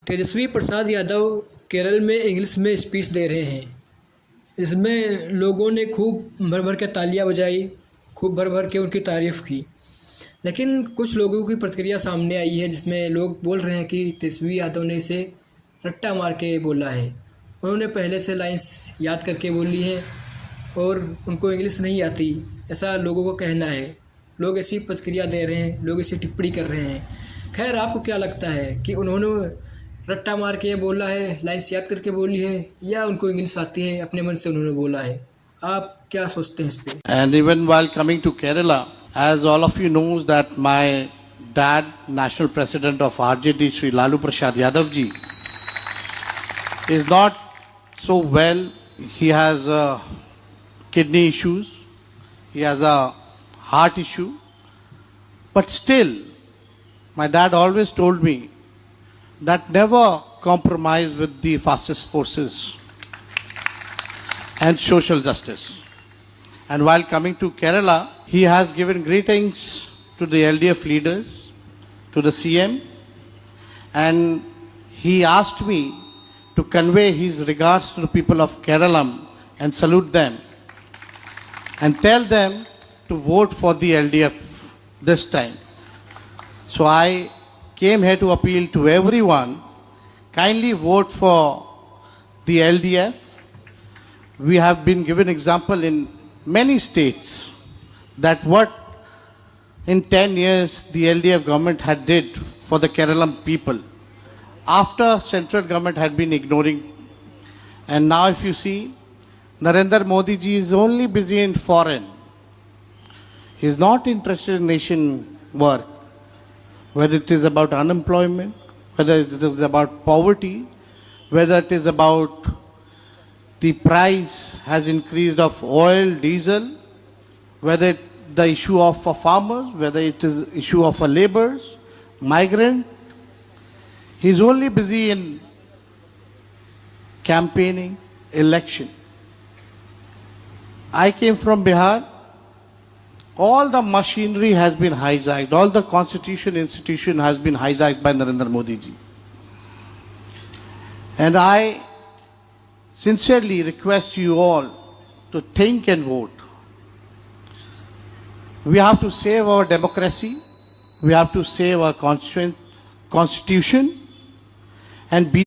तेजस्वी प्रसाद यादव केरल में इंग्लिश में स्पीच दे रहे हैं। इसमें लोगों ने खूब भर भर के तालियां बजाई, खूब भर भर के उनकी तारीफ़ की। लेकिन कुछ लोगों की प्रतिक्रिया सामने आई है जिसमें लोग बोल रहे हैं कि तेजस्वी यादव ने इसे रट्टा मार के बोला है। उन्होंने पहले से लाइन्स याद करके बोली हैं और उनको इंग्लिश नहीं आती, ऐसा लोगों का कहना है। लोग ऐसी प्रतिक्रिया दे रहे हैं, लोग ऐसी टिप्पणी कर रहे हैं। खैर, आपको क्या लगता है कि उन्होंने रट्टा मार के बोला है, लाइन्स याद करके बोली है, या उनको इंग्लिश आती है, अपने मन से उन्होंने बोला है? आप क्या सोचते हैं इस पे? And even while coming to Kerala, as all of you knows that my dad, national president of RJD, Sri Lalu Prasad Yadav ji, is not so well. He has kidney issues. He has a heart issue. But still, my dad always told me that never compromise with the fascist forces and social justice. And while coming to Kerala, he has given greetings to the LDF leaders, to the CM, and he asked me to convey his regards to the people of Kerala and salute them and tell them to vote for the LDF this time. So I came here to appeal to everyone, kindly vote for the LDF. We have been given example in many states that what in 10 years the LDF government had did for the Keralam people after central government had been ignoring. And now if you see, Narendra Modi ji is only busy in foreign. He is not interested in nation work, whether it is about unemployment, whether it is about poverty, whether it is about the price has increased of oil, diesel, whether the issue of farmers, whether it is issue of laborers, migrant. He is only busy in campaigning, election. I came from Bihar. All the machinery has been hijacked. All the constitution institution has been hijacked by Narendra Modi ji. And I sincerely request you all to think and vote. We have to save our democracy. We have to save our constitution and be